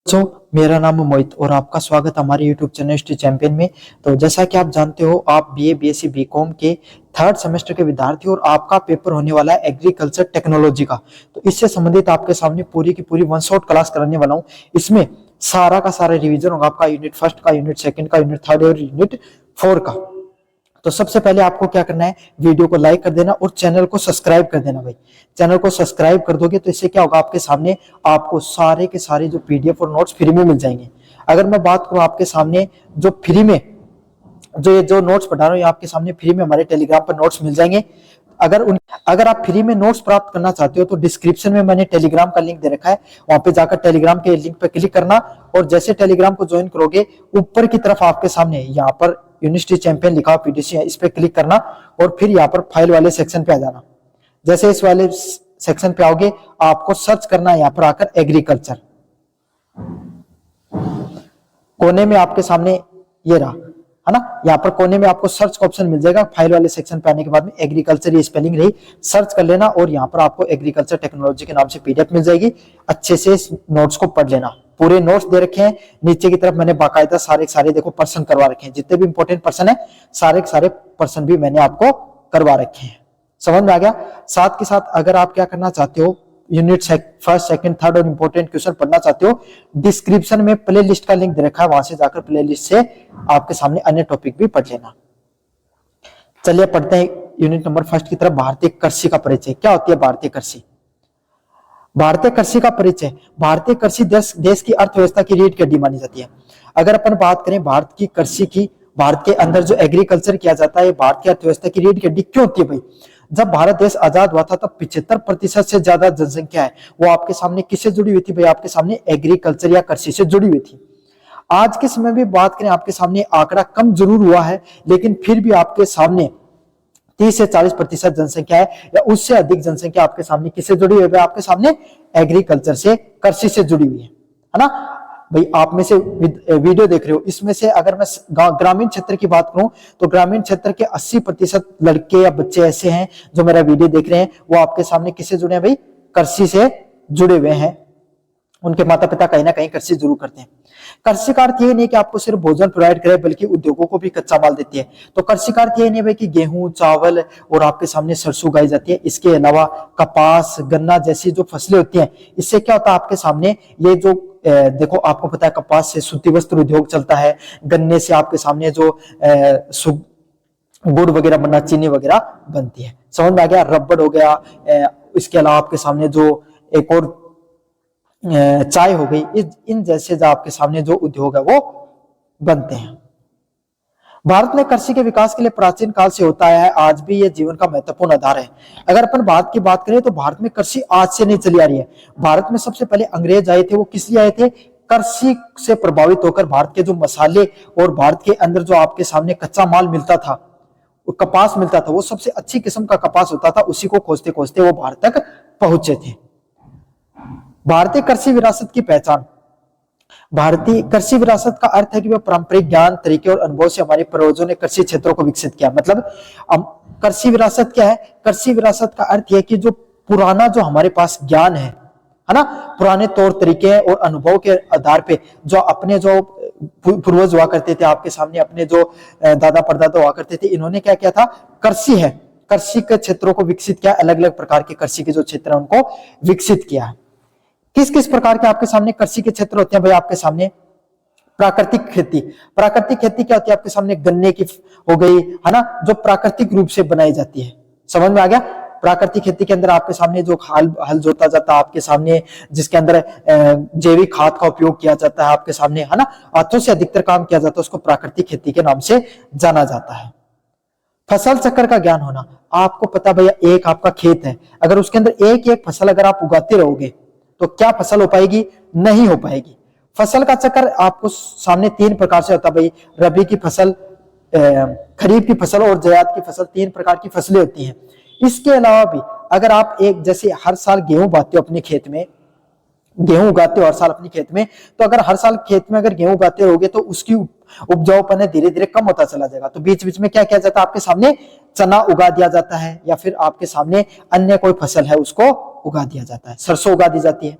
मेरा नाम है मोहित और आपका स्वागत हमारे YouTube चैनल हिस्ट्री चैंपियन में। तो जैसा कि आप जानते हो, आप बीए बीएससी बीकॉम के थर्ड सेमेस्टर के विद्यार्थी और आपका पेपर होने वाला है एग्रीकल्चर टेक्नोलॉजी का। तो इससे संबंधित आपके सामने पूरी की पूरी वन शॉट क्लास कराने वाला हूँ। इसमें सारा का सारा रिवीजन होगा, आपका यूनिट फर्स्ट का, यूनिट सेकंड का, यूनिट थर्ड और यूनिट फोर का। तो सबसे पहले आपको क्या करना है, वीडियो को लाइक कर देना और चैनल को सब्सक्राइब कर देना। भाई चैनल को सब्सक्राइब कर दोगे तो इससे क्या होगा, आपके सामने आपको सारे के सारे जो पीडीएफ और नोट्स फ्री में मिल जाएंगे। अगर मैं बात करूं आपके सामने जो फ्री में जो नोट्स पढ़ा रहा हूँ, आपके सामने फ्री में हमारे टेलीग्राम पर नोट्स मिल जाएंगे। अगर आप फ्री में नोट्स प्राप्त करना चाहते हो तो डिस्क्रिप्शन में मैंने टेलीग्राम का लिंक दे रखा है, वहां पे जाकर टेलीग्राम के लिंक पे क्लिक करना और जैसे टेलीग्राम को ज्वाइन करोगे ऊपर की तरफ आपके सामने यहाँ पर यूनिवर्सिटी चैंपियन लिखा हुआ पीडीसी है, इस पे क्लिक करना और फिर यहाँ पर फाइल वाले सेक्शन पे आ जाना। जैसे इस वाले सेक्शन पे आओगे आपको सर्च करना है यहाँ पर आकर एग्रीकल्चर। कोने में आपके सामने ये रहा है ना, यहाँ पर कोने में आपको सर्च का ऑप्शन मिल जाएगा। फाइल वाले सेक्शन पे आने के बाद में एग्रीकल्चर ये स्पेलिंग रही, सर्च कर लेना और यहाँ पर आपको एग्रीकल्चर टेक्नोलॉजी के नाम से पीडीएफ मिल जाएगी। अच्छे से इस नोट्स को पढ़ लेना, पूरे नोट्स दे रखे हैं। नीचे की तरफ मैंने बाकायदा सारे देखो पर्सन करवा रखे हैं, जितने भी इंपॉर्टेंट पर्सन है सारे पर्सन भी मैंने आपको करवा रखे हैं। समझ में आ गया। साथ के साथ अगर आप क्या करना चाहते हो, यूनिट फर्स्ट सेकंड थर्ड और इंपॉर्टेंट क्वेश्चन पढ़ना चाहते हो, डिस्क्रिप्शन में प्ले लिस्ट का लिंक दे रखा है, वहां से जाकर प्ले लिस्ट से आपके सामने अन्य टॉपिक भी पढ़ लेना। चलिए पढ़ते हैं यूनिट नंबर फर्स्ट की तरफ, भारतीय कृषि का परिचय। क्या होती है भारतीय कृषि? भारतीय कृषि का परिचय, भारतीय कृषि देश की अर्थव्यवस्था की रीढ़ की हड्डी मानी जाती है। अगर अपन बात करें भारत की कृषि की, भारत के अंदर जो एग्रीकल्चर किया जाता है, भारत की अर्थव्यवस्था की रीढ़ की हड्डी क्यों होती है भाई? जब भारत देश आजाद हुआ था तब 75% से ज्यादा जनसंख्या है वो आपके सामने किससे जुड़ी हुई थी भाई? आपके सामने एग्रीकल्चर या कृषि से जुड़ी हुई थी। आज के समय में बात करें, आपके सामने आंकड़ा कम जरूर हुआ है लेकिन फिर भी आपके सामने 30 से 40% जनसंख्या है या उससे अधिक जनसंख्या आपके सामने किससे जुड़ी हुई है? आपके सामने एग्रीकल्चर से, कृषि से जुड़ी हुई है ना भाई। आप में से वीडियो देख रहे हो, इसमें से अगर मैं ग्रामीण क्षेत्र की बात करूं तो ग्रामीण क्षेत्र के 80% लड़के या बच्चे ऐसे हैं जो मेरा वीडियो देख रहे हैं, वो आपके सामने किससे जुड़े हैं भाई? कृषि से जुड़े हुए हैं। उनके माता पिता कहीं ना कहीं कृषि जरूर करते हैं। कृषि का अर्थ ये नहीं कि आपको सिर्फ भोजन प्रोवाइड करे बल्कि उद्योगों को भी कच्चा माल देती है। तो कृषि का अर्थ ये नहीं भाई कि गेहूं चावल और आपके सामने सरसों उगाई जाती है, इसके अलावा कपास गन्ना जैसी जो फसलें होती हैं, इससे क्या होता है आपके सामने ये जो देखो आपको पता है कपास से सूती वस्त्र उद्योग चलता है, गन्ने से आपके सामने जो गुड़ वगैरह बनना, चीनी वगैरह बनती है। समझ में आ गया। रबड़ हो गया, इसके अलावा आपके सामने जो एक और चाय हो गई, इन जैसे जो आपके सामने जो उद्योग है वो बनते हैं। भारत में कृषि के विकास के लिए प्राचीन काल से होता है, आज भी ये जीवन का महत्वपूर्ण आधार है। अगर अपन भारत की बात करें तो भारत में कृषि आज से नहीं चली आ रही है। भारत में सबसे पहले अंग्रेज आए थे, वो किस लिए आए थे? कृषि से प्रभावित होकर भारत के जो मसाले और भारत के अंदर जो आपके सामने कच्चा माल मिलता था, वो कपास मिलता था, वो सबसे अच्छी किस्म का कपास होता था, उसी को खोजते खोजते वो भारत तक पहुंचे थे। भारतीय कृषि विरासत की पहचान। भारतीय कृषि विरासत का अर्थ है कि वह पारंपरिक ज्ञान तरीके और अनुभव से हमारे पूर्वजों ने कृषि क्षेत्रों को विकसित किया। मतलब कृषि विरासत क्या है? कृषि विरासत का अर्थ यह कि जो पुराना जो हमारे पास ज्ञान है ना, पुराने तौर तरीके और अनुभव के आधार पे जो अपने जो पूर्वज हुआ करते थे, आपके सामने अपने जो दादा परदादा हुआ करते थे, इन्होंने क्या किया था? कृषि है, कृषि के क्षेत्रों को विकसित किया, अलग अलग प्रकार के कृषि के जो क्षेत्र है उनको विकसित किया है। किस किस प्रकार के आपके सामने कृषि के क्षेत्र होते हैं भाई? आपके सामने प्राकृतिक खेती। प्राकृतिक खेती क्या होती है? आपके सामने गन्ने की हो गई है ना, जो प्राकृतिक रूप से बनाई जाती है। समझ में आ गया। प्राकृतिक खेती के अंदर आपके सामने जो हल जोता जाता है, आपके सामने जिसके अंदर जैविक खाद का उपयोग किया जाता है, आपके सामने है ना, हाथों से अधिकतर काम किया जाता है, उसको प्राकृतिक खेती के नाम से जाना जाता है। फसल चक्र का ज्ञान होना। आपको पता भैया, एक आपका खेत है, अगर उसके अंदर एक एक फसल अगर आप उगाते रहोगे तो क्या फसल हो पाएगी? नहीं हो पाएगी। फसल का चक्कर आपको सामने 3 प्रकार से होता है भाई। रबी की फसल, खरीफ की फसल और जायद की फसल, 3 प्रकार की फसलें होती हैं। इसके अलावा भी अगर आप एक जैसे हर साल गेहूं बोते हो अपने खेत में, गेहूं उगाते हो हर साल अपने खेत में, तो अगर हर साल खेत में अगर गेहूं उगाते रहोगे तो उसकी उपजाऊपन है धीरे धीरे कम होता चला जाएगा। तो बीच बीच में क्या किया जाता है? आपके सामने चना उगा दिया जाता है या फिर आपके सामने अन्य कोई फसल है उसको उगा दिया जाता है, सरसों उगा दी जाती है।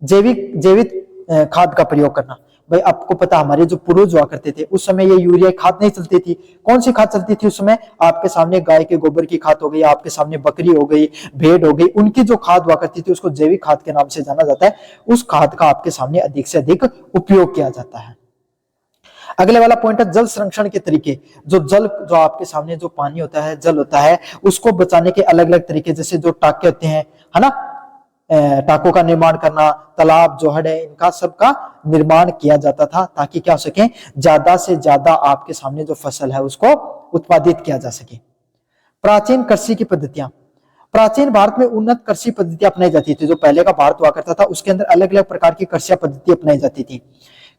जैविक खाद का प्रयोग करना। भाई आपको पता हमारे जो पूर्वज हुआ करते थे उस समय ये यूरिया खाद नहीं चलती थी। कौन सी खाद चलती थी उस समय? आपके सामने गाय के गोबर की खाद हो गई, आपके सामने बकरी हो गई, भेड़ हो गई, उनकी जो खाद हुआ करती थी उसको जैविक खाद के नाम से जाना जाता है। उस खाद का आपके सामने अधिक से अधिक उपयोग किया जाता है। अगले वाला पॉइंट है जल संरक्षण के तरीके। जो आपके सामने जो पानी होता है, जल होता है, उसको बचाने के अलग अलग तरीके, जैसे जो टाके होते हैं, है ना, टाकों का निर्माण करना, तालाब जो है इनका सबका निर्माण किया जाता था ताकि क्या हो सके, ज्यादा से ज्यादा आपके सामने जो फसल है उसको उत्पादित किया जा सके। प्राचीन कृषि की पद्धतियां। प्राचीन भारत में उन्नत कृषि पद्धतियां अपनाई जाती थी। जो पहले का भारत हुआ करता था उसके अंदर अलग अलग प्रकार की कृषि पद्धति अपनाई जाती थी।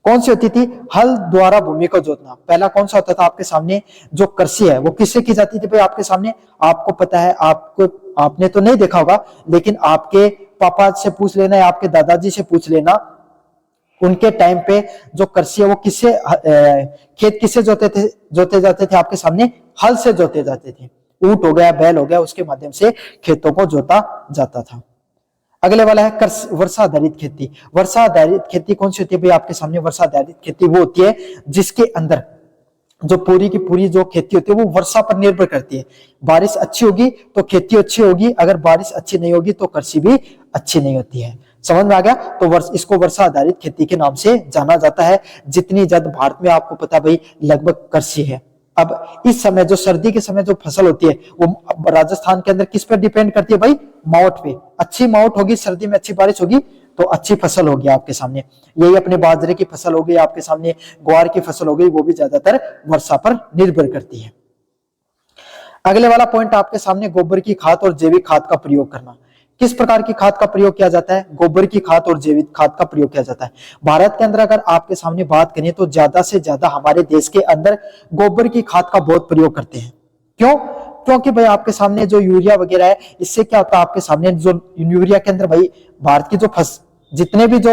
कौन सी होती थी? हल द्वारा भूमि को जोतना। पहला कौन सा होता था आपके सामने? जो कृषि है वो किससे की जाती थी भाई आपके सामने? आपको पता है, आपने तो नहीं देखा होगा, लेकिन आपके पापा से पूछ लेना या आपके दादाजी से पूछ लेना, उनके टाइम पे जो कृषि है वो किससे, खेत किससे जोते जाते थे आपके सामने? हल से जोते जाते थे। ऊंट हो गया, बैल हो गया, उसके माध्यम से खेतों को जोता जाता था। अगले वाला है वर्षा आधारित खेती। वर्षा आधारित खेती कौन सी होती है भाई आपके सामने? वर्षा आधारित खेती वो होती है जिसके अंदर जो पूरी की पूरी जो खेती होती है वो वर्षा पर निर्भर करती है। बारिश अच्छी होगी तो खेती अच्छी होगी, अगर बारिश अच्छी नहीं होगी तो कृषि भी अच्छी नहीं होती है। समझ में आ गया? तो इसको वर्षा आधारित खेती के नाम से जाना जाता है। जितनी ज्यादा भारत में आपको पता भाई लगभग कृषि है। अब इस समय जो सर्दी के समय जो फसल होती है वो राजस्थान के अंदर किस पर डिपेंड करती है भाई? मावठ पे। अच्छी मावठ होगी, सर्दी में अच्छी बारिश होगी तो अच्छी फसल होगी आपके सामने। यही अपने बाजरे की फसल हो गई आपके सामने, ग्वार की फसल हो गई, वो भी ज्यादातर वर्षा पर निर्भर करती है। अगले वाला पॉइंट आपके सामने गोबर की खाद और जैविक खाद का प्रयोग करना। किस प्रकार की खाद का प्रयोग किया जाता है? गोबर की खाद और जैविक खाद का प्रयोग किया जाता है। भारत के अंदर अगर आपके सामने बात करें तो ज्यादा से ज्यादा हमारे देश के अंदर गोबर की खाद का बहुत प्रयोग करते हैं। क्यों? क्योंकि भाई आपके सामने जो यूरिया वगैरह है, इससे क्या होता है आपके सामने जो यूरिया के अंदर भाई भारत की जो जितने भी जो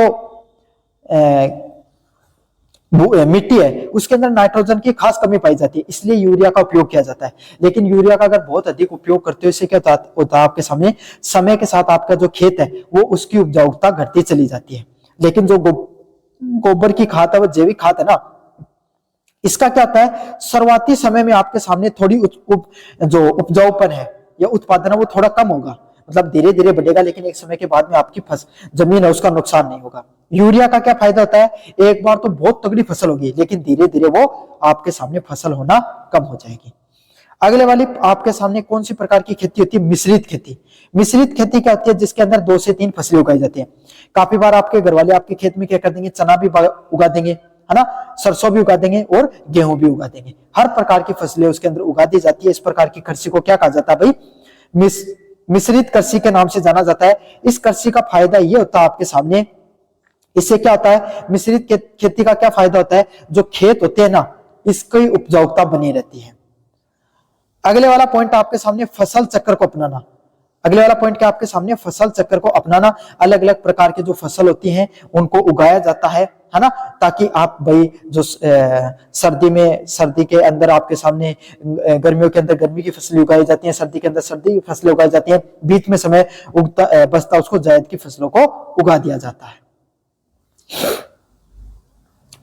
मिट्टी है उसके अंदर नाइट्रोजन की खास कमी पाई जाती है, इसलिए यूरिया का उपयोग किया जाता है। लेकिन यूरिया का अगर बहुत अधिक उपयोग करते हो इससे क्या होता है आपके सामने? समय के साथ आपका जो खेत है वो उसकी उपजाऊता घटती चली जाती है। लेकिन जो गोबर की खाद है वो जैविक खाद है ना, इसका क्या होता है? शुरुआती समय में आपके सामने थोड़ी जो उपजाऊपन है या उत्पादन है वो थोड़ा कम होगा, मतलब धीरे धीरे बढ़ेगा, लेकिन एक समय के बाद में आपकी जमीन है उसका नुकसान नहीं होगा। यूरिया का क्या फायदा होता है? एक बार तो बहुत तगड़ी फसल होगी लेकिन धीरे धीरे वो आपके सामने फसल होना कम हो जाएगी। अगले वाली आपके सामने कौन सी प्रकार की खेती होती है? मिश्रित खेती। मिश्रित खेती क्या होती है? जिसके अंदर 2 से 3 फसलें उगाई जाती है। काफी बार आपके घर वाले आपके खेत में क्या कर देंगे? चना भी उगा देंगे, है ना, सरसों भी उगा देंगे और गेहूं भी उगा देंगे। हर प्रकार की फसलें उसके अंदर उगा दी जाती है। इस प्रकार की कृषि को क्या कहा जाता है भाई? मिश्रित कृषि के नाम से जाना जाता है। इस कृषि का फायदा ये होता है आपके सामने, इससे क्या होता है? मिश्रित खेती का क्या फायदा होता है? जो खेत होते हैं ना इसकी उपजाऊता बनी रहती है। अगले वाला पॉइंट आपके सामने फसल चक्र को अपनाना। अगले वाला पॉइंट क्या आपके सामने? फसल चक्र को अपनाना। अलग अलग प्रकार की जो फसल होती हैं उनको उगाया जाता है ना, ताकि आप भाई जो सर्दी के अंदर आपके सामने, गर्मियों के अंदर गर्मी की फसलें उगाई जाती हैं, सर्दी के अंदर सर्दी की फसलें उगाई जाती हैं, बीच में समय बचता उसको जायद की फसलों को उगा दिया जाता है।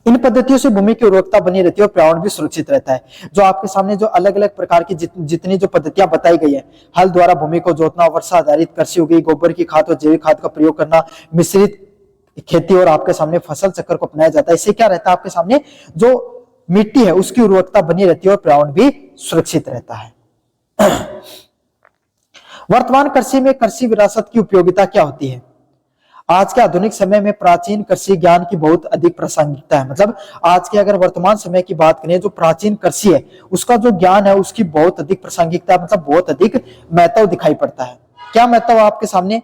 इन पद्धतियों से भूमि की उर्वरकता बनी रहती है और पर्यावरण भी सुरक्षित रहता है। जो आपके सामने जो अलग अलग प्रकार की जितनी जो पद्धतियां बताई गई है, हल द्वारा भूमि को जोतना, वर्षा आधारित कृषि हो गई, गोबर की खाद और जैविक खाद का प्रयोग करना, मिश्रित खेती और आपके सामने फसल चक्र को अपनाया जाता है। इससे क्या रहता है आपके सामने? जो मिट्टी है उसकी उर्वरकता बनी रहती है और पर्यावरण भी सुरक्षित रहता है। वर्तमान कृषि में कृषि विरासत की उपयोगिता क्या होती है? आज के आधुनिक समय में प्राचीन कृषि ज्ञान की बहुत अधिक प्रासंगिकता है। मतलब आज के अगर वर्तमान समय की बात करें, जो प्राचीन कृषि है उसका जो ज्ञान है उसकी बहुत अधिक प्रासंगिकता, मतलब बहुत अधिक महत्व दिखाई पड़ता है। क्या महत्व आपके सामने?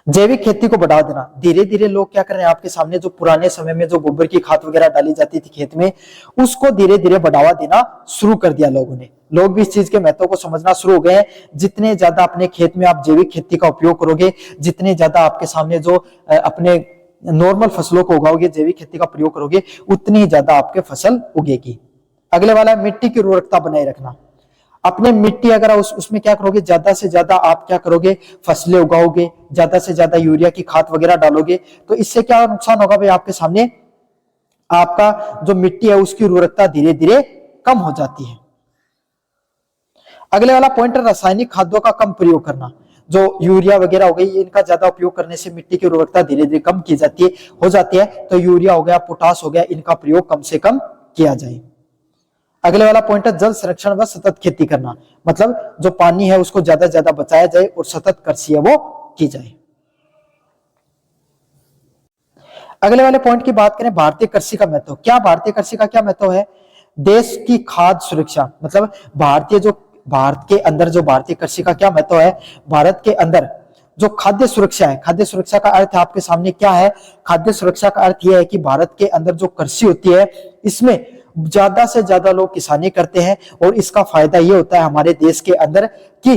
जैविक खेती को बढ़ावा देना। धीरे धीरे लोग क्या कर रहे हैं आपके सामने? जो पुराने समय में जो गोबर की खाद वगैरह डाली जाती थी खेत में, उसको धीरे धीरे बढ़ावा देना शुरू कर दिया लोगों ने। लोग भी इस चीज के महत्व को समझना शुरू हो गए हैं। जितने ज्यादा अपने खेत में आप जैविक खेती का उपयोग करोगे, जितने ज्यादा आपके सामने जो अपने नॉर्मल फसलों को उगाओगे, जैविक खेती का प्रयोग करोगे, उतनी ज्यादा आपके फसल उगेगी। अगले वाला है मिट्टी की उर्वरकता बनाए रखना। अपने मिट्टी अगर उसमें क्या करोगे, ज्यादा से ज्यादा आप क्या करोगे, फसलें उगाओगे, ज्यादा से ज्यादा यूरिया की खाद वगैरह डालोगे, तो इससे क्या नुकसान होगा भाई, आपके सामने आपका जो मिट्टी है उसकी उर्वरकता धीरे धीरे कम हो जाती है। अगले वाला पॉइंट है रासायनिक खाद्यों का कम प्रयोग करना। जो यूरिया वगैरह हो गई, इनका ज्यादा उपयोग करने से मिट्टी की उर्वरकता धीरे धीरे कम की जाती है, हो जाती है। तो यूरिया हो गया, पोटास हो गया, इनका प्रयोग कम से कम किया जाए। अगले वाला पॉइंट है जल संरक्षण व सतत खेती करना। मतलब जो पानी है उसको ज्यादा से ज्यादा बचाया जाए और सतत कृषि है वो की जाए। अगले वाले पॉइंट की बात करें, भारतीय कृषि का महत्व। क्या भारतीय कृषि का क्या महत्व है? देश की खाद्य सुरक्षा, मतलब भारत के अंदर जो भारतीय कृषि का क्या महत्व है, भारत के अंदर जो खाद्य सुरक्षा है, खाद्य सुरक्षा का अर्थ आपके सामने क्या है? खाद्य सुरक्षा का अर्थ यह है कि भारत के अंदर जो कृषि होती है, इसमें ज्यादा से ज्यादा लोग किसानी करते हैं, और इसका फायदा ये होता है हमारे देश के अंदर कि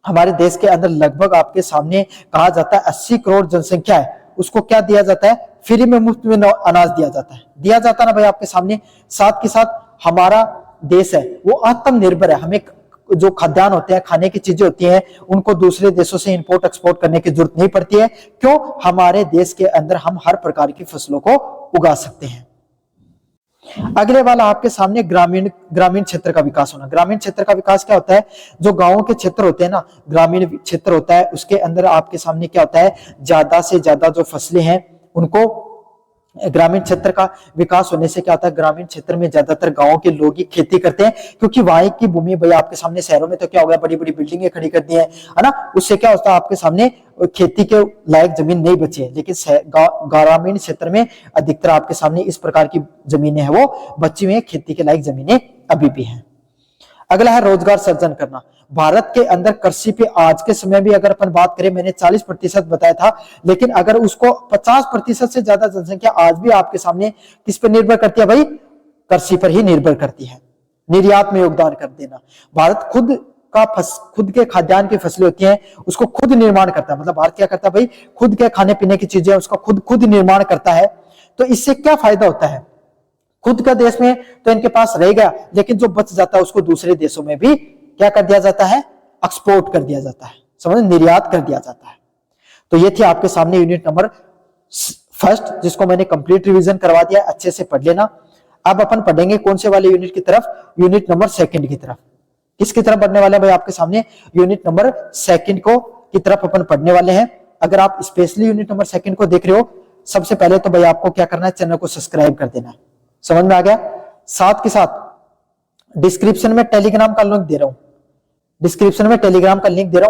हमारे देश के अंदर लगभग आपके सामने कहा जाता है 80 करोड़ जनसंख्या है, उसको क्या दिया जाता है? फ्री में, मुफ्त में अनाज दिया जाता है, ना भाई आपके सामने। साथ के साथ हमारा देश है वो आत्मनिर्भर है, हमें जो खाद्यान्न होते हैं, खाने की चीजें होती हैं, उनको दूसरे देशों से इंपोर्ट एक्सपोर्ट करने की जरूरत नहीं पड़ती है। क्यों? हमारे देश के अंदर हम हर प्रकार की फसलों को उगा सकते हैं। अगले वाला आपके सामने ग्रामीण क्षेत्र का विकास होना। ग्रामीण क्षेत्र का विकास क्या होता है? जो गांवों के क्षेत्र होते हैं ना, ग्रामीण क्षेत्र होता है, उसके अंदर आपके सामने क्या होता है? ज्यादा से ज्यादा जो फसलें हैं उनको, ग्रामीण क्षेत्र का विकास होने से क्या होता है? ग्रामीण क्षेत्र में ज्यादातर गांवों के लोग ही खेती करते हैं, क्योंकि वहां की भूमि, भाई आपके सामने शहरों में तो क्या हो गया, बड़ी बड़ी बिल्डिंगें खड़ी कर दी है ना, उससे क्या होता है आपके सामने खेती के लायक जमीन नहीं बची है। लेकिन ग्रामीण क्षेत्र में अधिकतर आपके सामने इस प्रकार की जमीनें हैं वो बची हुई है, खेती के लायक जमीनें अभी भी हैं। अगला है रोजगार सृजन करना। भारत के अंदर कृषि पे आज के समय भी अगर अपन बात करें, मैंने 40% बताया था, लेकिन अगर उसको 50% से ज्यादा जनसंख्या आज भी आपके सामने किस पर निर्भर करती है भाई? कृषि पर ही निर्भर करती है। निर्यात में योगदान कर देना। भारत खुद के खाद्यान्न की फसलें होती हैं, उसको खुद निर्माण करता है। मतलब भारत क्या करता है भाई? खुद के खाने पीने की चीजें उसका खुद निर्माण करता है। तो इससे क्या फायदा होता है? खुद का देश में तो इनके पास रहेगा, लेकिन जो बच जाता है उसको दूसरे देशों में भी क्या कर दिया जाता है? एक्सपोर्ट कर दिया जाता है, समझ, निर्यात कर दिया जाता है। तो ये थी आपके सामने यूनिट नंबर फर्स्ट, जिसको मैंने कंप्लीट रिवीजन करवा दिया, अच्छे से पढ़ लेना। अब अपन पढ़ेंगे कौन से वाले यूनिट की तरफ? यूनिट नंबर सेकंड की तरफ। किसकी तरफ पढ़ने वाले हैं भाई? आपके सामने यूनिट नंबर सेकंड को की तरफ अपन पढ़ने वाले हैं। अगर आप स्पेशली यूनिट नंबर सेकंड को देख रहे हो, सबसे पहले तो भाई आपको क्या करना है? चैनल को सब्सक्राइब कर देना है। समझ में आ गया? साथ के साथ डिस्क्रिप्शन में टेलीग्राम का लिंक दे रहा हूं,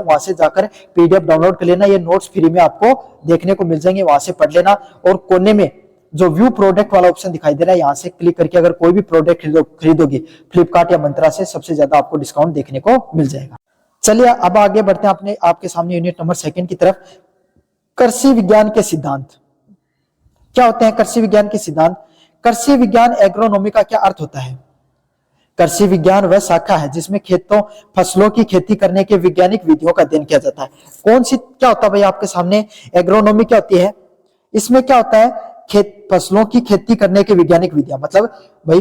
वहां से जाकर पीडीएफ डाउनलोड कर लेना। ये नोट्स फ्री में आपको देखने को मिल जाएंगे, वहां से पढ़ लेना। और कोने में जो व्यू प्रोडक्ट वाला ऑप्शन दिखाई दे रहा है, यहां से क्लिक करके अगर कोई भी प्रोडक्ट खरीदोगे फ्लिपकार्ट या मंत्रा से, सबसे ज्यादा आपको डिस्काउंट देखने को मिल जाएगा। चलिए अब आगे बढ़ते हैं अपने आपके सामने यूनिट नंबर सेकंड की तरफ। कृषि विज्ञान के सिद्धांत क्या होते हैं? कृषि विज्ञान के सिद्धांत। कृषि विज्ञान एग्रोनॉमी का क्या अर्थ होता है? कृषि विज्ञान वह शाखा है जिसमें फसलों की खेती करने के वैज्ञानिक विधियों का अध्ययन किया जाता है। कौन सी क्या होता है भाई आपके सामने? एग्रोनॉमी क्या होती है? इसमें क्या होता है? फसलों की खेती करने की वैज्ञानिक विधियां। मतलब भाई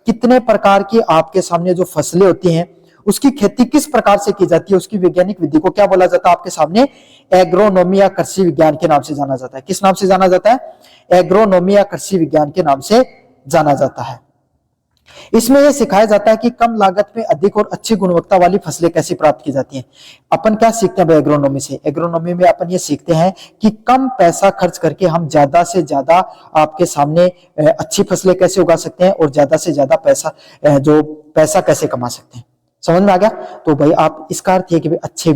कितने प्रकार की आपके सामने जो फसलें होती हैं उसकी खेती किस प्रकार से की जाती है, उसकी वैज्ञानिक विधि को क्या बोला जाता है? आपके सामने एग्रोनॉमी या कृषि विज्ञान के नाम से जाना जाता है। किस नाम से जाना जाता है? एग्रोनॉमी या कृषि विज्ञान के नाम से जाना जाता है। इसमें यह सिखाया जाता है कि कम लागत में अधिक और अच्छी गुणवत्ता वाली फसलें कैसे प्राप्त की जाती हैं। अपन क्या सीखते हैं एग्रोनॉमी से? एग्रोनॉमी में अपन ये सीखते हैं कि कम पैसा खर्च करके हम ज्यादा से ज्यादा आपके सामने अच्छी फसलें कैसे उगा सकते हैं और ज्यादा से ज्यादा पैसा कैसे कमा सकते हैं। समझ में आ गया? तो भाई आप इसका अर्थ है कि अच्छे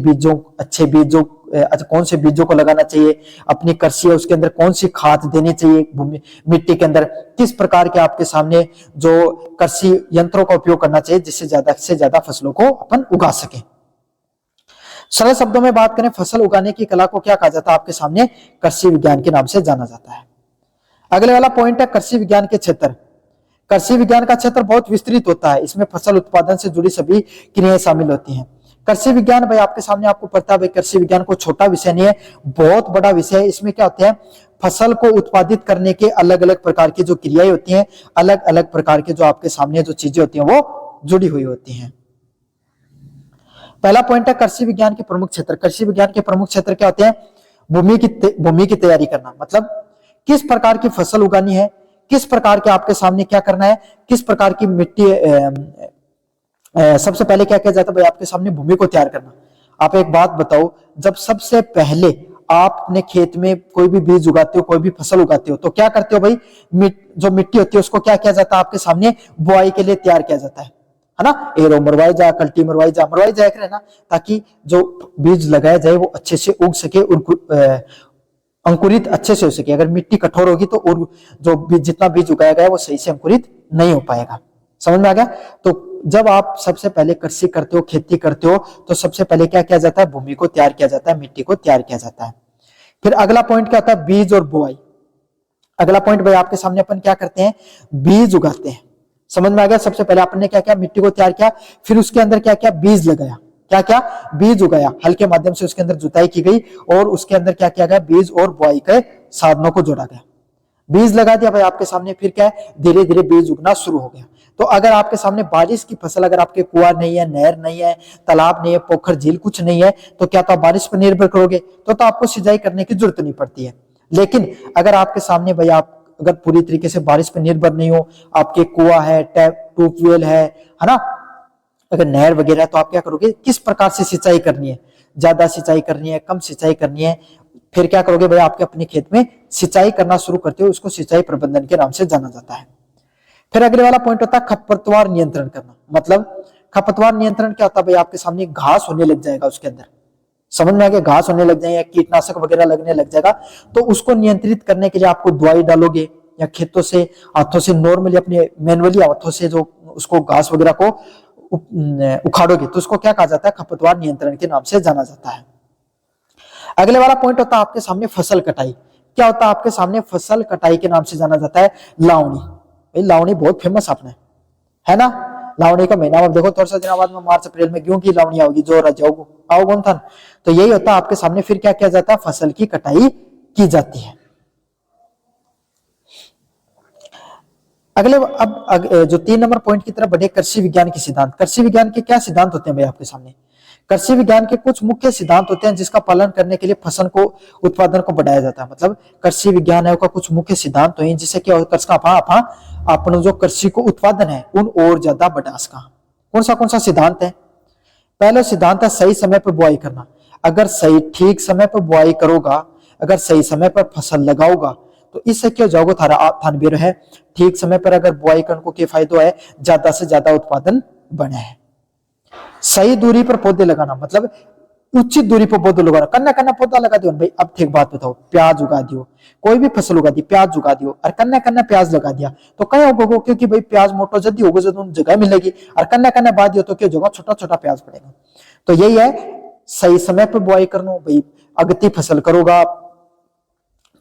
बीजों कौन से बीजों को लगाना चाहिए, अपनी कृषि है उसके अंदर कौन सी खाद देनी चाहिए, मिट्टी के अंदर किस प्रकार के आपके सामने जो कृषि यंत्रों का उपयोग करना चाहिए जिससे ज्यादा से ज्यादा फसलों को अपन उगा सके। सरल शब्दों में बात करें, फसल उगाने की कला को क्या कहा जाता है? आपके सामने कृषि विज्ञान के नाम से जाना जाता है। अगले वाला पॉइंट है कृषि विज्ञान के क्षेत्र। कृषि विज्ञान का क्षेत्र बहुत विस्तृत होता है, इसमें फसल उत्पादन से जुड़ी सभी क्रियाएं शामिल होती हैं। कृषि विज्ञान भाई आपके सामने आपको पता है भाई कृषि विज्ञान को छोटा विषय नहीं है, बहुत बड़ा विषय है। इसमें क्या होते हैं? फसल को उत्पादित करने के अलग अलग प्रकार की जो क्रियाएं होती हैं, अलग अलग प्रकार के जो आपके सामने जो चीजें होती हैं वो जुड़ी हुई होती हैं। पहला पॉइंट है कृषि विज्ञान के प्रमुख क्षेत्र। कृषि विज्ञान के प्रमुख क्षेत्र क्या होते हैं? भूमि की तैयारी करना, मतलब किस प्रकार की फसल उगानी है, किस प्रकार के आपके सामने क्या करना है, किस प्रकार की मिट्टी, सबसे पहले क्या किया जाता है भाई, आपके सामने भूमि को तैयार करना। आप एक बात बताओ, जब सबसे पहले आप अपने खेत में कोई भी बीज उगाते हो, कोई भी फसल उगाते हो, तो क्या करते हो भाई, जो मिट्टी होती है उसको क्या किया जाता है, आपके सामने बुआई के लिए तैयार किया जाता है ना। एरो मरवाई जा, कल्टी मरवाई जाए करे ना, ताकि जो बीज लगाया जाए वो अच्छे से उग सके, अंकुरित अच्छे से हो सके। अगर मिट्टी कठोर होगी तो और जो जितना बीज उगाया गया वो सही से अंकुरित नहीं हो पाएगा। समझ में आ गया? तो जब आप सबसे पहले कृषि करते हो, खेती करते हो, तो सबसे पहले क्या किया जाता है, भूमि को तैयार किया जाता है, मिट्टी को तैयार किया जाता है। फिर अगला पॉइंट क्या होता है, बीज और बुआई। अगला पॉइंट भाई आपके सामने अपन क्या करते हैं, बीज उगाते हैं। समझ में आ गया? सबसे पहले आपने क्या किया, मिट्टी को तैयार किया, फिर उसके अंदर क्या किया, बीज लगाया। क्या क्या? बीज उगाया, हल के माध्यम से उसके अंदर जुताई की गई और उसके अंदर क्या किया गया, बीज और बुआई के साधनों को जोड़ा गया। बीज लगा दिया भाई आपके सामने, फिर क्या है, धीरे धीरे बीज उगना शुरू हो गया। तो अगर आपके सामने बारिश की फसल, अगर आपके कुआं नहीं है, नहर नहीं है, तालाब नहीं है, पोखर झील कुछ नहीं है, तो क्या तो आप बारिश पर निर्भर करोगे, तो आपको सिंचाई करने की जरूरत नहीं पड़ती है। लेकिन अगर आपके सामने भाई आप अगर पूरी तरीके से बारिश पर निर्भर नहीं हो, आपके कुआं है, ट्यूबवेल है ना, अगर नहर वगैरह है, तो आप क्या करोगे, किस प्रकार से सिंचाई करनी है, ज्यादा सिंचाई करनी है, कम सिंचाई करनी है, फिर क्या करोगे भाई, आपके अपने खेत में सिंचाई करना शुरू करते हो। उसको सिंचाई प्रबंधन के नाम से जाना जाता है। फिर अगले वाला पॉइंट होता है खरपतवार नियंत्रण करना। मतलब खरपतवार नियंत्रण क्या होता है भाई, आपके सामने घास होने लग जाएगा उसके अंदर, समझ में आ गया, घास होने लग जाएगा, कीटनाशक वगैरह लगने लग जाएगा, तो उसको नियंत्रित करने के लिए आपको दवाई डालोगे, या खेतों से हाथों से नॉर्मली अपने मैनुअली हाथों से जो उसको घास वगैरह को उखाड़ोगे, तो उसको क्या कहा जाता है, खरपतवार नियंत्रण के नाम से जाना जाता है। अगले वाला पॉइंट होता है आपके सामने फसल कटाई। क्या होता है आपके सामने, फसल कटाई के नाम से जाना जाता है लावणी। भाई लावणी बहुत फेमस आपने, है ना, लावणी का महीना अब देखो, थोड़ा सा दिनों बाद में मार्च अप्रैल में गेहूं की लावणी आओगी, जो आओ कौन था। तो यही होता है आपके सामने। फिर क्या किया जाता है, फसल की कटाई की जाती है। अब जो 3 नंबर पॉइंट की तरफ बढ़े, कृषि विज्ञान के सिद्धांत। कृषि विज्ञान के क्या सिद्धांत होते हैं भाई आपके सामने? कृषि विज्ञान के कुछ मुख्य सिद्धांत होते हैं जिसका पालन करने के लिए फसल को उत्पादन को बढ़ाया जाता है। मतलब कृषि विज्ञान है का कुछ मुख्य सिद्धांत है जिससे क्या अपन जो कृषि को उत्पादन है उन और ज्यादा बढ़ा सका। कौन सा सिद्धांत है? पहला सिद्धांत है सही समय पर बुआई करना। अगर सही ठीक समय पर बुआई करोगा, अगर सही समय पर फसल लगाओगा, तो इससे क्या जाओगे, थान बेरो है ठीक समय पर अगर बुआई करने को क्या फायदा है, ज्यादा से ज्यादा उत्पादन बने है। सही दूरी पर पौधे लगाना, मतलब उचित दूरी पर पौधे लगाना, कन्ना पौधा लगा दियो भाई। अब ठीक बात बताओ, प्याज उगा दियो, कोई भी फसल उगा दी, प्याज उगा दियो और कन्ना प्याज लगा दिया, तो कहीं होगा, क्योंकि भाई प्याज मोटो जल्दी होगा, जब जगह मिलेगी, और कन्ना बाद दियो तो क्या जगह छोटा छोटा प्याज पड़ेगा। तो यही है, सही समय पर बुआई करना भाई। अगती फसल करोगा,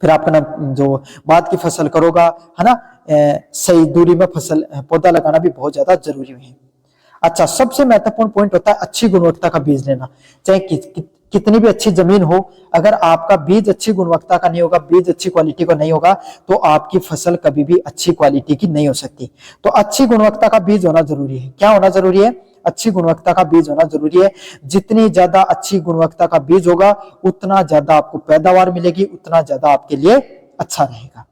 फिर आपका जो बाद की फसल करोगा, है ना, सही दूरी में फसल पौधा लगाना भी बहुत ज्यादा जरूरी है। अच्छा, सबसे महत्वपूर्ण पॉइंट होता है अच्छी गुणवत्ता का बीज लेना। चाहे कितनी भी अच्छी जमीन हो, अगर आपका बीज अच्छी गुणवत्ता का नहीं होगा, बीज अच्छी क्वालिटी का नहीं होगा, तो आपकी फसल कभी भी अच्छी क्वालिटी की नहीं हो सकती। तो अच्छी गुणवत्ता का बीज होना जरूरी है। क्या होना जरूरी है? अच्छी गुणवत्ता का बीज होना जरूरी है। जितनी ज्यादा अच्छी गुणवत्ता का बीज होगा, उतना ज्यादा आपको पैदावार मिलेगी, उतना ज्यादा आपके लिए अच्छा रहेगा।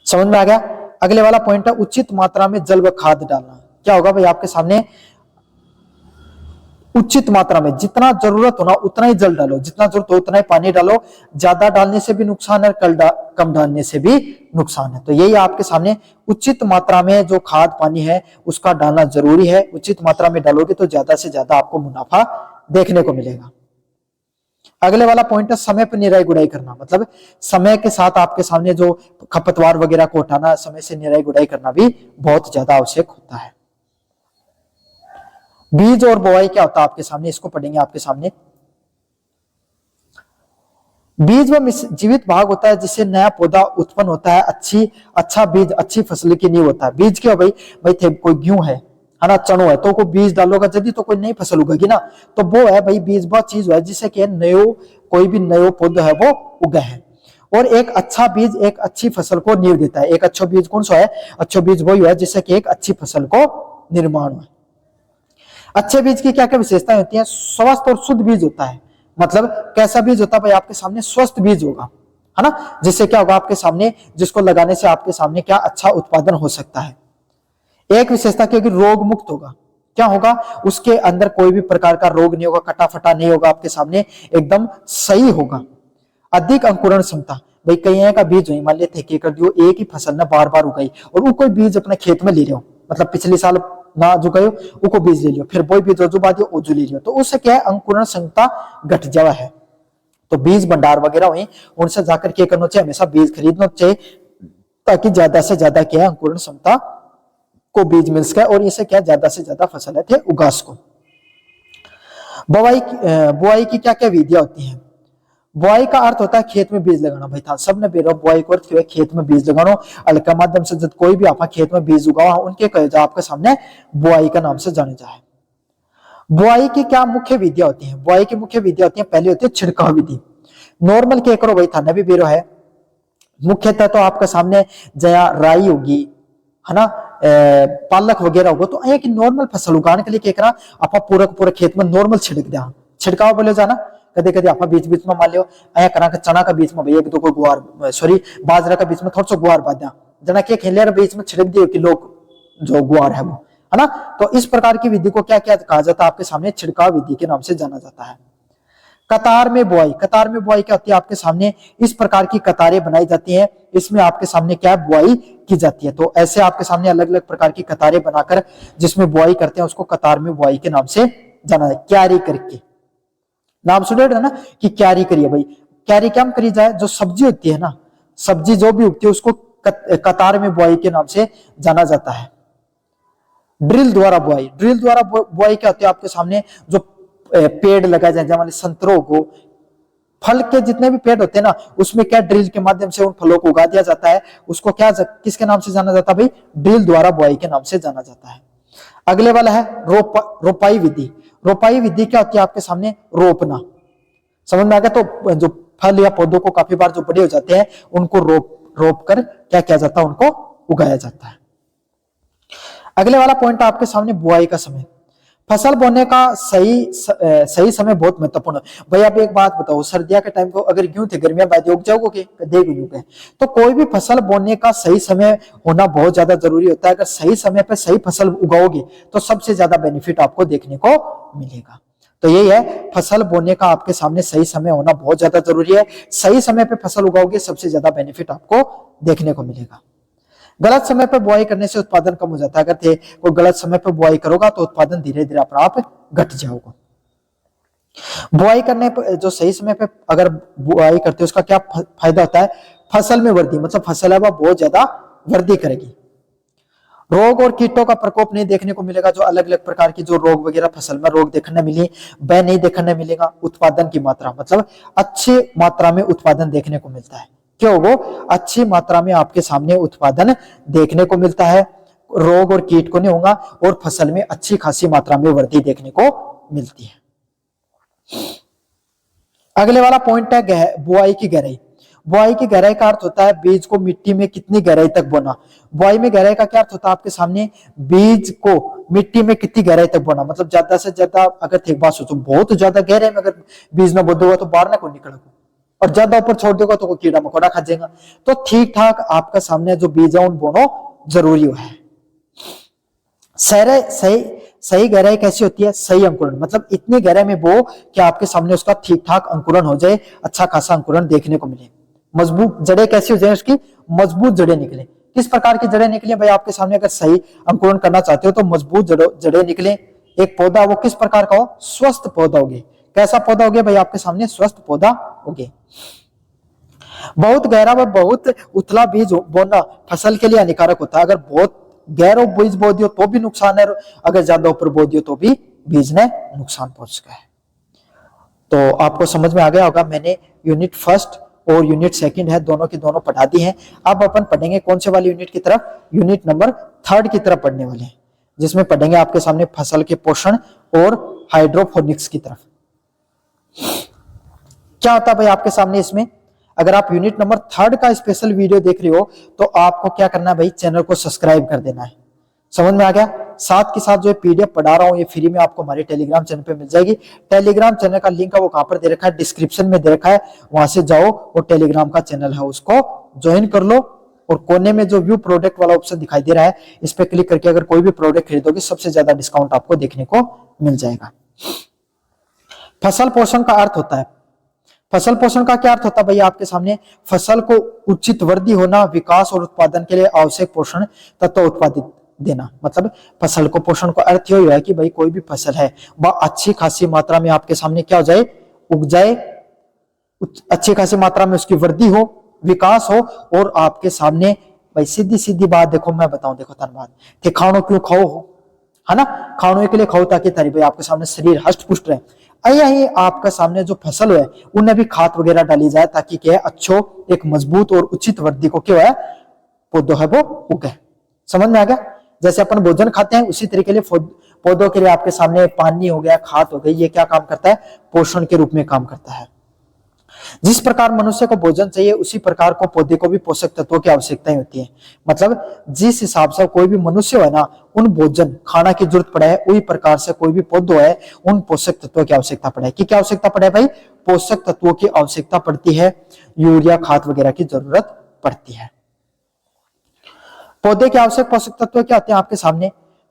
समझ में आ गया? अगले वाला पॉइंट है उचित मात्रा में जल व खाद डालना। क्या होगा भाई आपके सामने, उचित मात्रा में, जितना जरूरत होना उतना ही जल डालो, जितना जरूरत हो उतना ही पानी डालो। ज्यादा डालने से भी नुकसान है, कम डालने से भी नुकसान है। तो यही आपके सामने, उचित मात्रा में जो खाद पानी है उसका डालना जरूरी है। उचित मात्रा में डालोगे तो ज्यादा से ज्यादा आपको मुनाफा देखने को मिलेगा। अगले वाला पॉइंट है समय पर निराई गुड़ाई करना। मतलब समय के साथ आपके सामने जो खपतवार वगैरह को हटाना, समय से निराई गुड़ाई करना भी बहुत ज्यादा आवश्यक होता है। बीज और बुआई क्या होता है आपके सामने, इसको पढ़ेंगे आपके सामने। बीज वह जीवित भाग होता है जिससे नया पौधा उत्पन्न होता है। अच्छा बीज अच्छी फसल की नींव होता है। बीज क्या भाई थे कोई गेहूं है ना, चनो है, तो कोई बीज डालोगा जल्दी तो कोई नई फसल उगेगी ना। तो वो है भाई बीज, वह चीज है जिससे कि कोई भी नया पौधा है वो उगे है। और एक अच्छा बीज एक अच्छी फसल को नींव देता है। एक अच्छा बीज कौन सा है? अच्छा बीज वही है जिससे कि एक अच्छी फसल को निर्माण हो। अच्छे बीज की क्या क्या विशेषताएं होती हैं? स्वस्थ और शुद्ध बीज होता है। मतलब कैसा बीज होता है भाई? आपके सामने स्वस्थ बीज होगा, है ना, जिससे क्या होगा आपके सामने, जिसको लगाने से आपके सामने क्या अच्छा उत्पादन हो सकता है। एक विशेषता क्या होगी? रोग मुक्त होगा। क्या होगा? उसके अंदर कोई भी प्रकार का रोग नहीं होगा, कटा फटा नहीं होगा, आपके सामने एकदम सही होगा। अधिक अंकुरण क्षमता, भाई कई का बीज हो, मान लिया ठेके कर दियो, एक ही फसल ना बार बार उगाई, और वो कोई बीज अपने खेत में ले रहे हो, मतलब पिछले साल ना जो गयो वो बीज ले लियो, फिर वही बीज जो बाद वो ले लियो, तो उससे क्या है? अंकुरण क्षमता घट जावा है। तो बीज भंडार वगैरह हुए उनसे जाकर क्या करना चाहिए? हमेशा बीज खरीदना चाहिए, ताकि ज्यादा से ज्यादा क्या है? अंकुरण क्षमता को बीज मिल सके, और इससे क्या ज्यादा से ज्यादा फसल थे उगा सको। बुआई की क्या क्या विधियां होती हैं? बुआई का अर्थ होता है खेत में बीज लगाना। भाई था सबने बेरो बुआई को अर्थ खेत में बीज लगाना, अलग माध्यम से जब कोई भी आप खेत में बीज उगाओ उनके कहे जा आपके सामने बुआई का नाम से जाने जाए। बुआई की क्या मुख्य विधियां होती हैं? बुआई की मुख्य विधियां होती है, पहले होती है छिड़काव विधि। नॉर्मल क्या करो भाई, थाना भी बेरो है, मुख्यतः तो आपके सामने जया राई होगी, है ना, पालक वगैरह होगा, तो एक नॉर्मल फसल उगाने के लिए क्या करा? आप पूरे खेत में नॉर्मल छिड़क दिया। छिड़काव बोले जाना, कदे कदे आप बीच बीच में मान लियो ऐ करा के चना का बीच में भाई एक दो को गुआर, सॉरी बाजरा का बीच में थोड़ा सा गुआर बांध दिया, जना के खेलिया बीच में छिड़क दियो कि लोग जो गुआर है वो, है ना। तो इस प्रकार की विधि को क्या क्या कहा जाता है? आपके सामने छिड़काव विधि के नाम से जाना जाता है। कतार में बुआई, कतार में बुआई क्या होती है? आपके सामने इस प्रकार की कतारें बनाई जाती हैं, इसमें आपके सामने क्या बुआई की जाती है। तो ऐसे आपके सामने अलग अलग प्रकार की कतारें बनाकर जिसमें बुआई करते हैं उसको कतार में बुआई के नाम से जाना है। क्यारी करके नाम सुने ना कि क्यारी करिए भाई, क्यारी क्या करी जाए? जो सब्जी होती है ना, सब्जी जो भी उगती है उसको कतार में बुआई के नाम से जाना जाता है। ड्रिल द्वारा बुआई, ड्रिल द्वारा बुआई क्या होती है? आपके सामने जो पेड़ लगाए जाए, जैसे संतरों को, फल के जितने भी पेड़ होते हैं ना, उसमें क्या ड्रिल के माध्यम से उन फलों को उगा दिया जाता है। उसको क्या किसके नाम से जाना जाता है भाई? ड्रिल द्वारा बुआई के नाम से जाना जाता है। अगले वाला है रोपाई विधि। रोपाई विधि क्या होती है? आपके सामने रोपना। समझ में आ गया? तो जो फल या पौधों को काफी बार जो बड़े हो जाते हैं उनको रोप कर क्या किया जाता है? उनको उगाया जाता है। अगले वाला पॉइंट आपके सामने बुआई का समय। फसल बोने का सही समय बहुत महत्वपूर्ण है। भाई आप एक बात बताओ, सर्दियों के टाइम को अगर यूं थे गर्मियां बाद उग जाओगे, तो कोई भी फसल बोने का सही समय होना बहुत ज्यादा जरूरी होता है। अगर सही समय पे सही फसल उगाओगे तो सबसे ज्यादा बेनिफिट आपको देखने को मिलेगा। तो यही है, फसल बोने का आपके सामने सही समय होना बहुत ज्यादा जरूरी है। सही समय पे फसल उगाओगे सबसे ज्यादा बेनिफिट आपको देखने को मिलेगा। गलत समय पर बुआई करने से उत्पादन कम हो जाता है। अगर कोई गलत समय पर बुआई करोगा तो उत्पादन धीरे धीरे अपना आप घट जाओगा। बुआई करने पर जो सही समय पे अगर बुआई करते हो उसका क्या फायदा होता है? फसल में वृद्धि, मतलब फसल है वह बहुत ज्यादा वृद्धि करेगी। रोग और कीटों का प्रकोप नहीं देखने को मिलेगा। जो अलग अलग प्रकार की जो रोग वगैरह फसल में रोग देखने मिली वह नहीं देखने मिलेगा। उत्पादन की मात्रा, मतलब अच्छी मात्रा में उत्पादन देखने को मिलता है। क्यों? वो अच्छी मात्रा में आपके सामने उत्पादन देखने को मिलता है, रोग और कीट को नहीं होगा, और फसल में अच्छी खासी मात्रा में वृद्धि देखने को मिलती है। अगले वाला पॉइंट है बुआई की गहराई। बुआई की गहराई का अर्थ होता है बीज को मिट्टी में कितनी गहराई तक बोना। बुआई में गहराई का क्या अर्थ होता है? आपके सामने बीज को मिट्टी में कितनी गहराई तक बोना, मतलब ज्यादा से ज्यादा, अगर एक बात सोचो बहुत ज्यादा गहराई में अगर बीज में बो दोगे तो बाहर ना को निकलेगा, और ज्यादा ऊपर छोड़ देगा तो कीड़ा मकोड़ा खा जाएगा। तो ठीक ठाक आपका सामने जो बीज है उन बोनो जरूरी है। सही गहराई कैसी होती है? सही अंकुरण, मतलब इतनी गहराई में बो कि आपके सामने उसका ठीक ठाक अंकुरण हो जाए, अच्छा खासा अंकुरण देखने को मिले। मजबूत जड़ें कैसी हो जाए? उसकी मजबूत जड़ें निकले। किस प्रकार की जड़ें निकले भाई? आपके सामने अगर सही अंकुरण करना चाहते हो तो मजबूत जड़ें निकले। एक पौधा वो किस प्रकार का हो? स्वस्थ पौधा होगे। कैसा पौधा हो गया भाई? आपके सामने स्वस्थ पौधा हो गया। बहुत गहरा व बहुत उथला बीज बोना फसल के लिए हानिकारक होता है। अगर बहुत गहरा बीज बो दियो तो भी नुकसान है, अगर ज्यादा ऊपर बो दियो तो भी बीज ने नुकसान पहुंच गया है। तो आपको समझ में आ गया होगा। मैंने यूनिट फर्स्ट और यूनिट सेकंड है दोनों की दोनों पढ़ा दी हैं। अब अपन पढ़ेंगे कौन से वाली यूनिट की तरफ? यूनिट नंबर 3 की तरफ पढ़ने वाले हैं, जिसमें पढ़ेंगे आपके सामने फसल के पोषण और हाइड्रोपोनिक्स की तरफ। क्या होता है भाई आपके सामने इसमें? अगर आप यूनिट नंबर 3 का स्पेशल वीडियो देख रहे हो तो आपको क्या करना है भाई? चैनल को सब्सक्राइब कर देना है। समझ में आ गया? साथ के साथ जो पीडीएफ पढ़ा रहा हूँ ये फ्री में आपको हमारे टेलीग्राम चैनल पे मिल जाएगी। टेलीग्राम चैनल का लिंक है वो कहाँ पर दे रखा है, डिस्क्रिप्शन में दे रखा है, वहां से जाओ और टेलीग्राम का चैनल है उसको ज्वाइन कर लो। और कोने में जो व्यू प्रोडक्ट वाला ऑप्शन दिखाई दे रहा है इस पे क्लिक करके अगर कोई भी प्रोडक्ट खरीदोगे सबसे ज्यादा डिस्काउंट आपको देखने को मिल जाएगा। फसल पोषण का अर्थ होता है, फसल पोषण का क्या अर्थ होता है भैया आपके सामने, फसल को उचित वृद्धि होना, विकास और उत्पादन के लिए आवश्यक पोषण तत्व उत्पादित देना। मतलब फसल को पोषण का अर्थ यही है कि भाई कोई भी फसल है वह अच्छी खासी मात्रा में आपके सामने क्या हो जाए, उग जाए, अच्छी खासी मात्रा में उसकी वृद्धि हो, विकास हो और आपके सामने भाई सीधी सीधी बात देखो मैं बताऊं, देखो धन्यवाद कि खानो क्यों खाओ हो, है ना, खाने के लिए खाओ ताकि तारी भाई आपके सामने शरीर हष्ट पुष्ट रहे। यही आपका सामने जो फसल है उनमें भी खाद वगैरह डाली जाए ताकि क्या है अच्छो एक मजबूत और उचित वृद्धि को क्या है पौधों है वो उगे। समझ में आ गया, जैसे अपन भोजन खाते हैं उसी तरीके लिए पौधों के लिए आपके सामने पानी हो गया, खाद हो गई, ये क्या काम करता है, पोषण के रूप में काम करता है। जिस प्रकार मनुष्य को भोजन चाहिए उसी प्रकार को पौधे को भी पोषक तत्वों की आवश्यकताएं होती है। मतलब जिस हिसाब से कोई भी मनुष्य है ना उन भोजन खाना की जरूरत पड़े है उसी प्रकार से कोई भी पौधो है उन पोषक तत्वों की आवश्यकता पड़े कि क्या आवश्यकता पड़े भाई, पोषक तत्वों की आवश्यकता पड़ती है, यूरिया खाद वगैरह की जरूरत पड़ती है। पौधे के आवश्यक पोषक तत्व क्या होते हैं आपके सामने,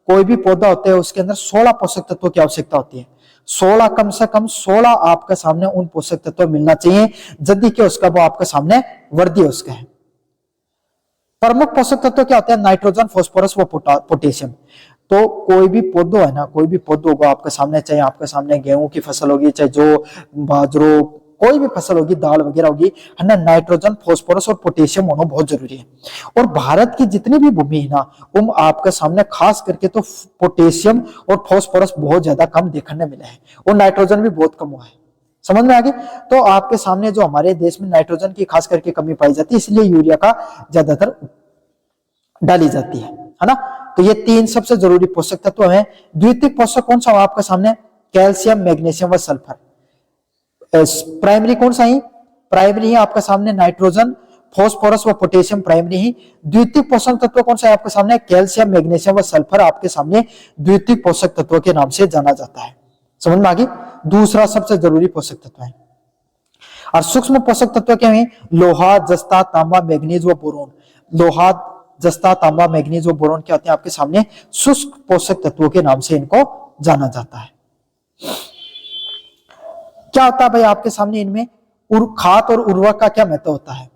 कोई भी पौधा होता है उसके अंदर 16 पोषक तत्वों की आवश्यकता होती है। 16 कम से कम 16 आपके सामने उन पोषक तत्व मिलना चाहिए यदि कि उसका वो आपके सामने वृद्धि उसका है। प्रमुख पोषक तत्व क्या होते हैं, नाइट्रोजन, फास्फोरस व पोटेशियम। तो कोई भी पौधो है ना, कोई भी पौधो होगा आपके सामने, चाहे आपके सामने गेहूं की फसल होगी, चाहे जो बाजरो कोई भी फसल होगी, दाल वगैरह होगी, है ना, नाइट्रोजन, फास्फोरस और पोटेशियम होना बहुत जरूरी है। और भारत की जितनी भी भूमि है ना आपके सामने खास करके तो पोटेशियम और फास्फोरस बहुत ज्यादा कम देखने मिला है और नाइट्रोजन भी बहुत कम हुआ है। समझ में आ गई, तो आपके सामने जो हमारे देश में नाइट्रोजन की खास करके कमी पाई जाती है इसलिए यूरिया का ज्यादातर डाली जाती है ना। तो ये 3 सबसे जरूरी पोषक तत्व हैं। द्वितीयक पोषक कौन सा हो आपके सामने, कैल्शियम, मैग्नीशियम व सल्फर। प्राइमरी कौन सा है, प्राइमरी है आपके सामने नाइट्रोजन, फास्फोरस व पोटेशियम प्राइमरी ही। द्वितीयक पोषक तत्व कौन सा है आपके सामने, कैल्शियम, मैग्नीशियम व सल्फर आपके सामने द्वितीयक पोषक तत्व के नाम से जाना जाता है। समझ में आ गई, दूसरा सबसे जरूरी पोषक तत्व है। और सूक्ष्म पोषक तत्व क्या है, लोहा, जस्ता, तांबा, मैग्नीज व बोरोन। लोहा, जस्ता, तांबा, मैग्नीज व बोरोन क्या होते हैं आपके सामने, शुष्क पोषक तत्वों के नाम से इनको जाना जाता है। क्या होता है भाई आपके सामने इनमें खाद और उर्वरक का क्या महत्व होता है।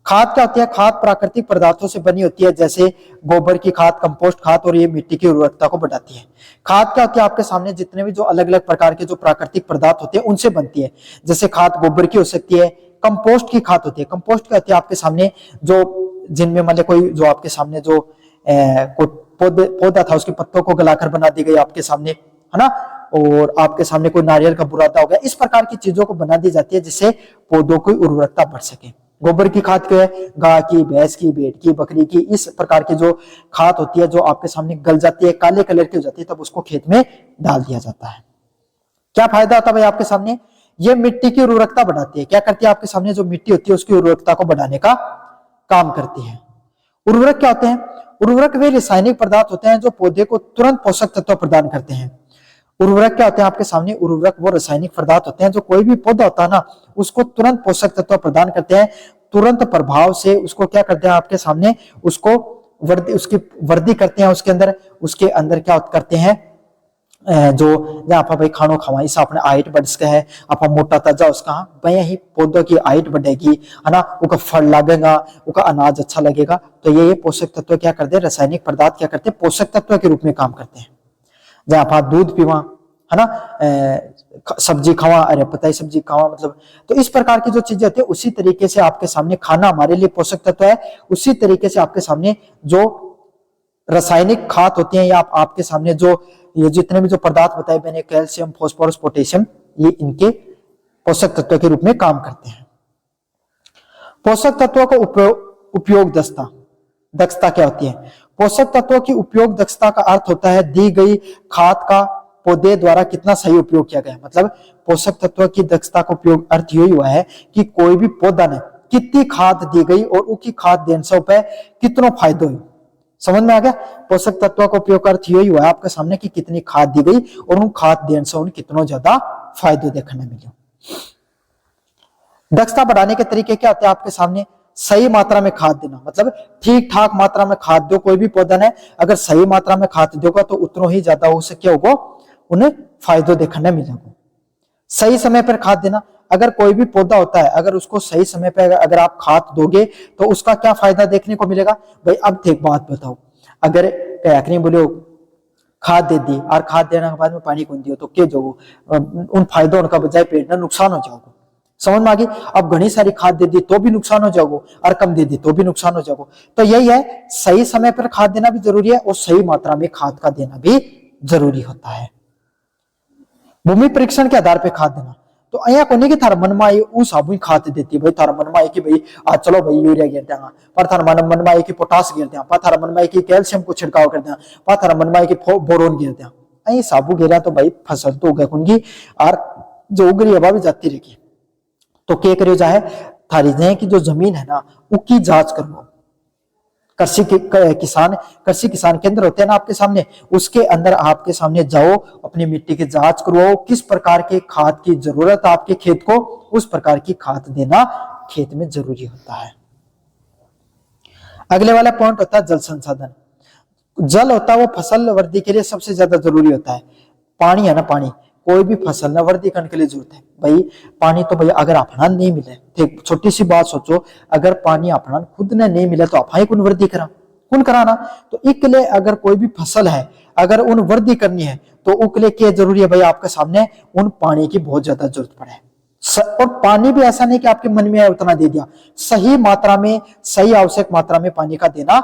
खाद क्या होती है, खाद प्राकृतिक पदार्थों से बनी होती है, जैसे गोबर की खाद, कंपोस्ट खाद, और ये मिट्टी की उर्वरकता को बढ़ाती है। खाद क्या होती है आपके सामने, जितने भी जो अलग अलग प्रकार के जो प्राकृतिक पदार्थ होते हैं उनसे बनती है। जैसे खाद गोबर की हो सकती है, कंपोस्ट की खाद होती है। कंपोस्ट क्या होती है आपके सामने, जो जिनमें मतलब कोई जो आपके सामने जो पौधा था उसके पत्तों को गलाकर बना दी गई आपके सामने, है ना, और आपके सामने कोई नारियल का बुरादा हो गया, इस प्रकार की चीजों को बना दी जाती है जिससे पौधों की उर्वरकता बढ़ सके। गोबर की खाद क्या है, गाय की, भैंस की, भेड़ की, बकरी की, इस प्रकार की जो खाद होती है जो आपके सामने गल जाती है, काले कलर की हो जाती है, तब उसको खेत में डाल दिया जाता है। क्या फायदा होता है भाई आपके सामने, ये मिट्टी की उर्वरकता बढ़ाती है। क्या करती है आपके सामने, जो मिट्टी होती है उसकी उर्वरकता को बढ़ाने का काम करती है। उर्वरक क्या होते हैं, उर्वरक वे रासायनिक पदार्थ होते हैं जो पौधे को तुरंत पोषक तत्व प्रदान करते हैं। उर्वरक क्या होते हैं आपके सामने, उर्वरक वो रासायनिक पदार्थ होते हैं जो कोई भी पौधा होता है ना उसको तुरंत पोषक तत्व प्रदान करते हैं, तुरंत प्रभाव से उसको क्या करते हैं आपके सामने, उसको उसकी वृद्धि करते हैं, उसके अंदर क्या करते हैं, जो आप भाई खानो खावा इस अपने हाइट बढ़ सके है, आप मोटा ताजा उसका वही ही पौधों की हाइट बढ़ेगी, है ना, उसका फल लगेगा, उसका अनाज अच्छा लगेगा। तो ये पोषक तत्व क्या करते हैं, रासायनिक पदार्थ क्या करते हैं, पोषक तत्व के रूप में काम करते हैं। जहाँ आप दूध पीवा, है ना, सब्जी खावा, अरे पता ही सब्जी खावा, मतलब तो इस प्रकार की जो चीजें होती है उसी तरीके से आपके सामने खाना हमारे लिए पोषक तत्व है, उसी तरीके से आपके सामने जो रासायनिक खाद होती है या आपके सामने जो ये जितने भी जो पदार्थ बताए मैंने, कैल्शियम, फास्फोरस, पोटेशियम, ये इनके पोषक तत्व के रूप में काम करते हैं। पोषक तत्वों का उपयोग दक्षता क्या होती है, पोषक तत्वों की उपयोग दक्षता का अर्थ होता है दी गई खाद का पौधे द्वारा कितना सही उपयोग किया गया। मतलब पोषक तत्व की दक्षता का उपयोग अर्थ यही हुआ है कि कोई भी पौधा ने कितनी खाद दी गई और उसकी खाद देने से कितना फायदा हुआ, समझ में आ गया। पोषक तत्वों का उपयोग का अर्थ यही हुआ है आपके सामने कि कितनी खाद दी गई और उन खाद देने से उन कितनों ज्यादा फायदे देखने मिले। दक्षता बढ़ाने के तरीके क्या होते हैं आपके सामने? सही मात्रा में खाद देना, मतलब ठीक ठाक मात्रा में खाद दो। कोई भी पौधा है अगर सही मात्रा में खाद दोगा तो उतना ही ज्यादा उससे क्या होगा, उन्हें फायदे देखने मिलेगा। सही समय पर खाद देना, अगर कोई भी पौधा होता है अगर उसको सही समय पर अगर आप खाद दोगे तो उसका क्या फायदा देखने को मिलेगा भाई। अब एक बात बताओ, अगर नहीं बोलो खाद दे दी और खाद देने के बाद में पानी कौन दियो तो क्या जो उन फायदों उनका बजाय पेड़ में नुकसान हो जाओगे। समझ में आ गई। अब घनी सारी खाद दे दी तो भी नुकसान हो जाओगे और कम दे दी तो भी नुकसान हो जाओगे। तो यही है, सही समय पर खाद देना भी जरूरी है और सही मात्रा में खाद का देना भी जरूरी होता है। भूमि परीक्षण के आधार पर खाद देना, तो अहिया को नहीं कि थारा मन में उस साबुन खाद देती भाई, थारा मन में कि भाई आज चलो भाई यूरिया गिर देंगे, पर थारा मन में कि पोटास गिर दें, पर थारा मन में कि कैल्शियम को छिड़काव कर दें, पर थारा मन में कि बोरोन गिर दें। अही साबु गिरा तो भाई फसल तो उगे कुंगी और जो उगरी हवा भी जाती रहेगी। तो क्या करियो जाए, थारी जय की जो जमीन है ना उसकी जांच करो। कृषि किसान केंद्र होते हैं ना आपके सामने, उसके अंदर आपके सामने जाओ, अपनी मिट्टी की जांच करवाओ, किस प्रकार के खाद की जरूरत है आपके खेत को, उस प्रकार की खाद देना खेत में जरूरी होता है। अगले वाला पॉइंट होता है जल संसाधन। जल होता है वो फसल वृद्धि के लिए सबसे ज्यादा जरूरी होता है। पानी है ना, पानी कोई भी फसल ना वृद्धि करने के लिए जरूरत है भाई। पानी तो भाई अगर अपना नहीं मिले, एक छोटी सी बात सोचो, अगर पानी अपना खुद ने नहीं मिले तो आप कौन वृद्धि कौन कराना। तो इसके लिए अगर कोई भी फसल है अगर उन वृद्धि करनी है तो उसके लिए क्या जरूरी है भाई, आपके सामने उन पानी की बहुत ज्यादा जरूरत पड़े। और पानी भी ऐसा नहीं कि आपके मन में है उतना दे दिया, सही मात्रा में सही आवश्यक मात्रा में पानी का देना